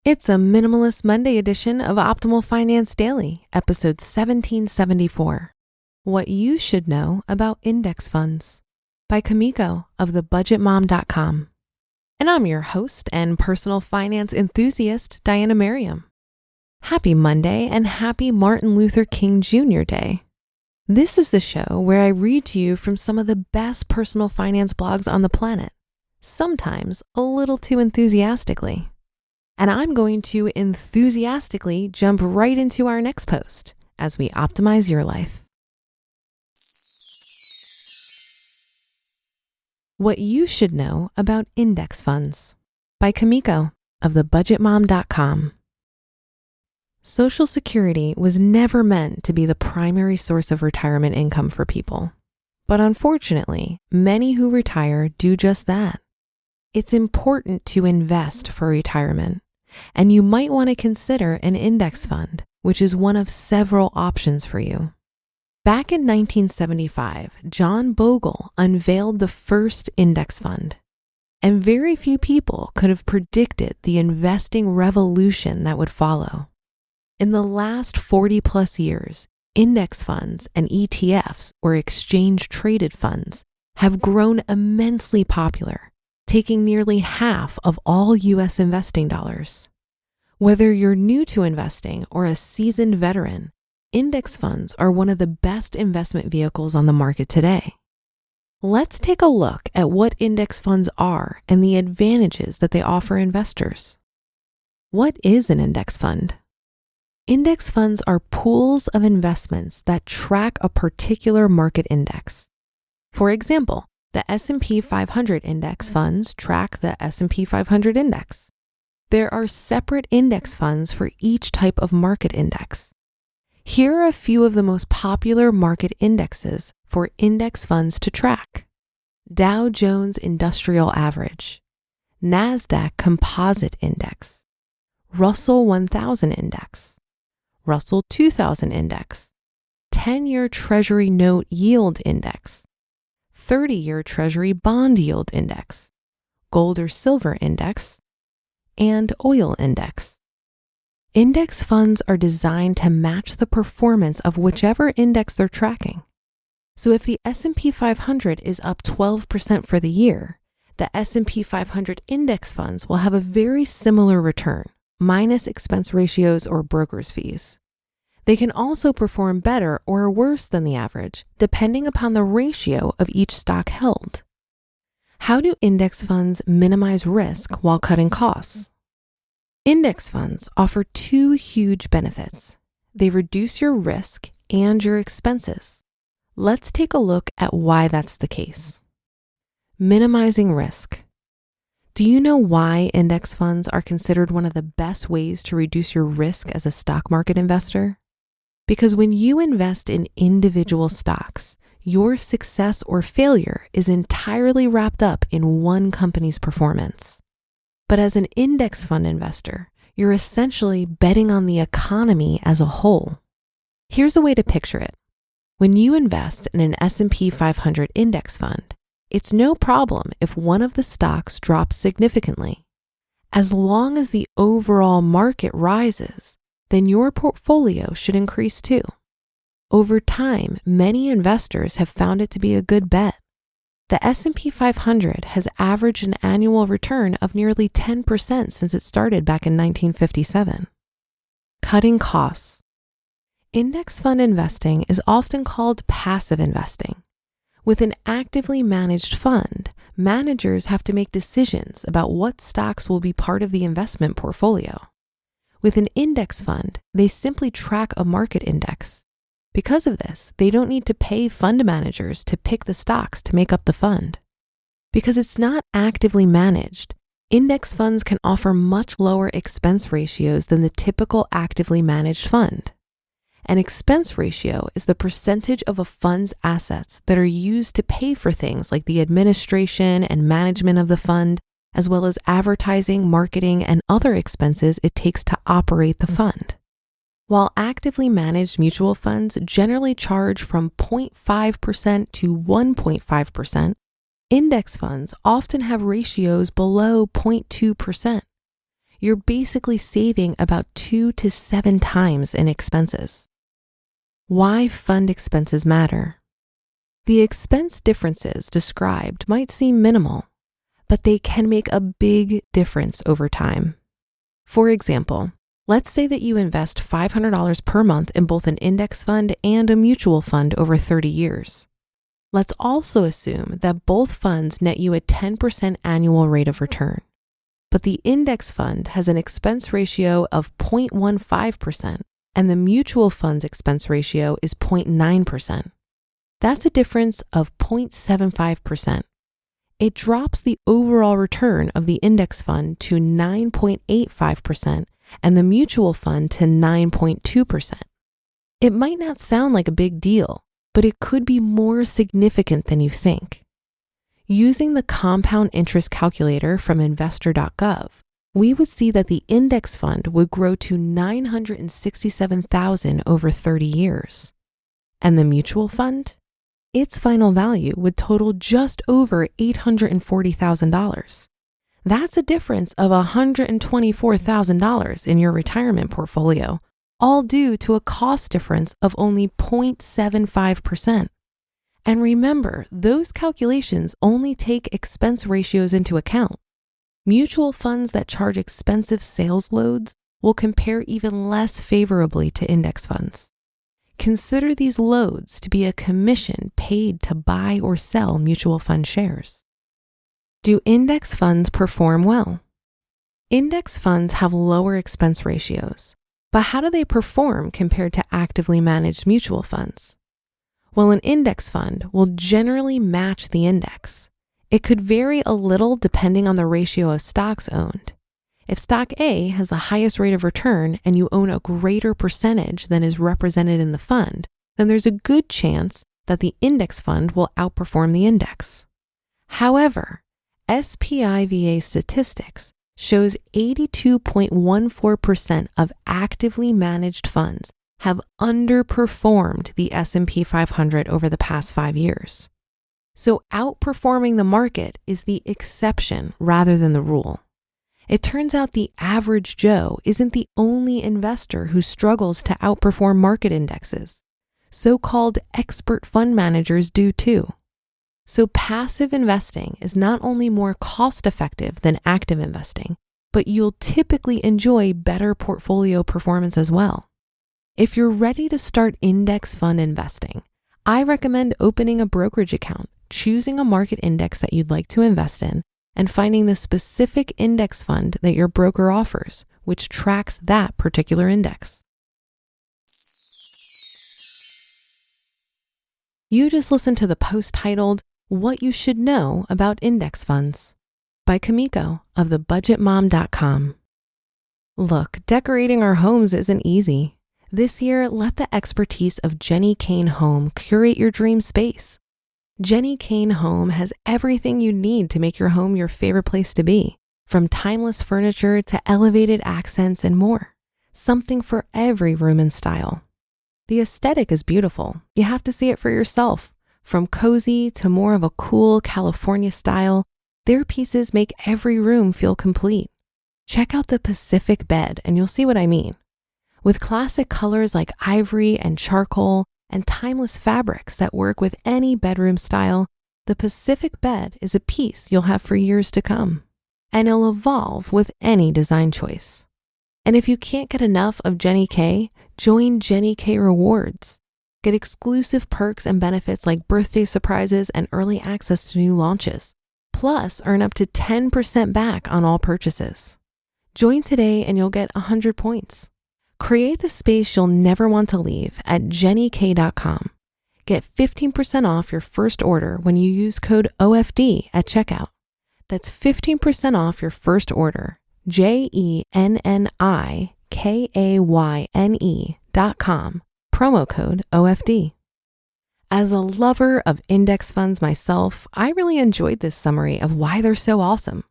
It's a Minimalist Monday edition of Optimal Finance Daily, episode 1774. What You Should Know About Index Funds by Kumiko of thebudgetmom.com. And I'm your host and personal finance enthusiast, Diana Merriam. Happy Monday and happy Martin Luther King Jr. Day. This is the show where I read to you from some of the best personal finance blogs on the planet, sometimes a little too enthusiastically. And I'm going to enthusiastically jump right into our next post as we optimize your life. What You Should Know About Index Funds by Kumiko of thebudgetmom.com. Social Security was never meant to be the primary source of retirement income for people. But unfortunately, many who retire do just that. It's important to invest for retirement. And you might want to consider an index fund, which is one of several options for you. Back in 1975, John Bogle unveiled the first index fund, and very few people could have predicted the investing revolution that would follow. In the last 40 plus years, index funds and ETFs, or exchange-traded funds, have grown immensely popular, taking nearly half of all U.S. investing dollars. Whether you're new to investing or a seasoned veteran, index funds are one of the best investment vehicles on the market today. Let's take a look at what index funds are and the advantages that they offer investors. What is an index fund? Index funds are pools of investments that track a particular market index. For example, the S&P 500 index funds track the S&P 500 index. There are separate index funds for each type of market index. Here are a few of the most popular market indexes for index funds to track: Dow Jones Industrial Average, NASDAQ Composite Index, Russell 1000 Index, Russell 2000 Index, 10-year Treasury Note Yield Index, 30-year Treasury Bond Yield Index, Gold or Silver Index, and Oil Index. Index funds are designed to match the performance of whichever index they're tracking. So if the S&P 500 is up 12% for the year, the S&P 500 index funds will have a very similar return, minus expense ratios or broker's fees. They can also perform better or worse than the average, depending upon the ratio of each stock held. How do index funds minimize risk while cutting costs? Index funds offer two huge benefits. They reduce your risk and your expenses. Let's take a look at why that's the case. Minimizing risk. Do you know why index funds are considered one of the best ways to reduce your risk as a stock market investor? Because when you invest in individual stocks, your success or failure is entirely wrapped up in one company's performance. But as an index fund investor, you're essentially betting on the economy as a whole. Here's a way to picture it. When you invest in an S&P 500 index fund, it's no problem if one of the stocks drops significantly. As long as the overall market rises, then your portfolio should increase too. Over time, many investors have found it to be a good bet. The S&P 500 has averaged an annual return of nearly 10% since it started back in 1957. Cutting costs. Index fund investing is often called passive investing. With an actively managed fund, managers have to make decisions about what stocks will be part of the investment portfolio. With an index fund, they simply track a market index. Because of this, they don't need to pay fund managers to pick the stocks to make up the fund. Because it's not actively managed, index funds can offer much lower expense ratios than the typical actively managed fund. An expense ratio is the percentage of a fund's assets that are used to pay for things like the administration and management of the fund, as well as advertising, marketing, and other expenses it takes to operate the fund. While actively managed mutual funds generally charge from 0.5% to 1.5%, index funds often have ratios below 0.2%. you're basically saving about 2 to 7 times in expenses. Why fund expenses matter. The expense differences described might seem minimal, but they can make a big difference over time. For example, let's say that you invest $500 per month in both an index fund and a mutual fund over 30 years. Let's also assume that both funds net you a 10% annual rate of return, but the index fund has an expense ratio of 0.15% and the mutual fund's expense ratio is 0.9%. That's a difference of 0.75%. It drops the overall return of the index fund to 9.85% and the mutual fund to 9.2%. It might not sound like a big deal, but it could be more significant than you think. Using the compound interest calculator from investor.gov, we would see that the index fund would grow to $967,000 over 30 years. And the mutual fund? Its final value would total just over $840,000. That's a difference of $124,000 in your retirement portfolio, all due to a cost difference of only 0.75%. And remember, those calculations only take expense ratios into account. Mutual funds that charge expensive sales loads will compare even less favorably to index funds. Consider these loads to be a commission paid to buy or sell mutual fund shares. Do index funds perform well? Index funds have lower expense ratios, but how do they perform compared to actively managed mutual funds? Well, an index fund will generally match the index. It could vary a little depending on the ratio of stocks owned. If stock A has the highest rate of return and you own a greater percentage than is represented in the fund, then there's a good chance that the index fund will outperform the index. However, SPIVA statistics shows 82.14% of actively managed funds have underperformed the S&P 500 over the past 5 years. So outperforming the market is the exception rather than the rule. It turns out the average Joe isn't the only investor who struggles to outperform market indexes. So-called expert fund managers do too. So passive investing is not only more cost-effective than active investing, but you'll typically enjoy better portfolio performance as well. If you're ready to start index fund investing, I recommend opening a brokerage account, choosing a market index that you'd like to invest in, and finding the specific index fund that your broker offers, which tracks that particular index. You just listened to the post titled, What You Should Know About Index Funds by Kumiko of thebudgetmom.com. Look, decorating our homes isn't easy. This year, let the expertise of Jenny Kane Home curate your dream space. Jenny Kane Home has everything you need to make your home your favorite place to be, from timeless furniture to elevated accents and more. Something for every room and style. The aesthetic is beautiful. You have to see it for yourself. From cozy to more of a cool California style, their pieces make every room feel complete. Check out the Pacific bed and you'll see what I mean. With classic colors like ivory and charcoal and timeless fabrics that work with any bedroom style, the Pacific bed is a piece you'll have for years to come. And it'll evolve with any design choice. And if you can't get enough of Jenny K, join Jenny K Rewards. Get exclusive perks and benefits like birthday surprises and early access to new launches. Plus, earn up to 10% back on all purchases. Join today and you'll get 100 points. Create the space you'll never want to leave at jennyk.com. Get 15% off your first order when you use code OFD at checkout. That's 15% off your first order, jennikayne.com, promo code OFD. As a lover of index funds myself, I really enjoyed this summary of why they're so awesome.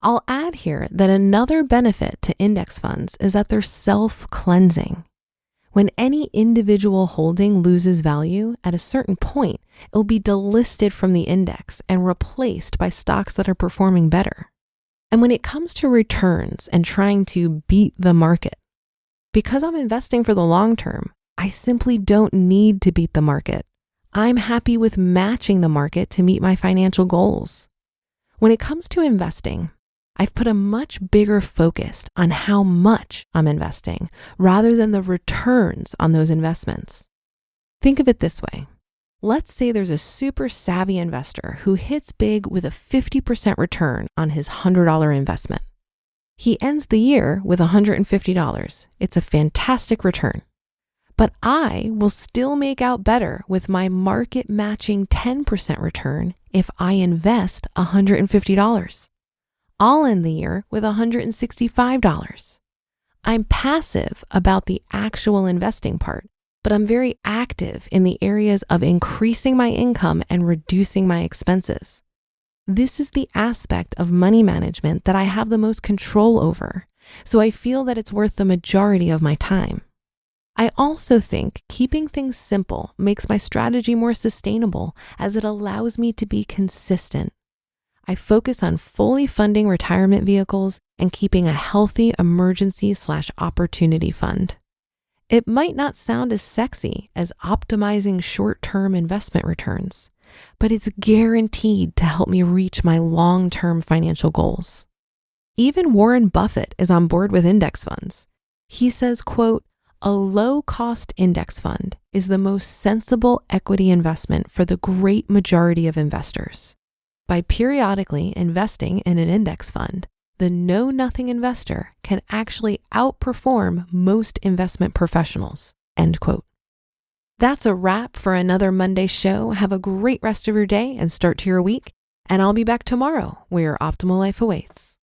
I'll add here that another benefit to index funds is that they're self-cleansing. When any individual holding loses value, at a certain point, it'll be delisted from the index and replaced by stocks that are performing better. And when it comes to returns and trying to beat the market, because I'm investing for the long term, I simply don't need to beat the market. I'm happy with matching the market to meet my financial goals. When it comes to investing, I've put a much bigger focus on how much I'm investing rather than the returns on those investments. Think of it this way. Let's say there's a super savvy investor who hits big with a 50% return on his $100 investment. He ends the year with $150. It's a fantastic return. But I will still make out better with my market matching 10% return if I invest $150. I'll end the year with $165. I'm passive about the actual investing part, but I'm very active in the areas of increasing my income and reducing my expenses. This is the aspect of money management that I have the most control over, so I feel that it's worth the majority of my time. I also think keeping things simple makes my strategy more sustainable as it allows me to be consistent. I focus on fully funding retirement vehicles and keeping a healthy emergency/opportunity fund. It might not sound as sexy as optimizing short-term investment returns, but it's guaranteed to help me reach my long-term financial goals. Even Warren Buffett is on board with index funds. He says, quote, "A low-cost index fund is the most sensible equity investment for the great majority of investors. By periodically investing in an index fund, the know-nothing investor can actually outperform most investment professionals," end quote. That's a wrap for another Monday show. Have a great rest of your day and start to your week. And I'll be back tomorrow where your optimal life awaits.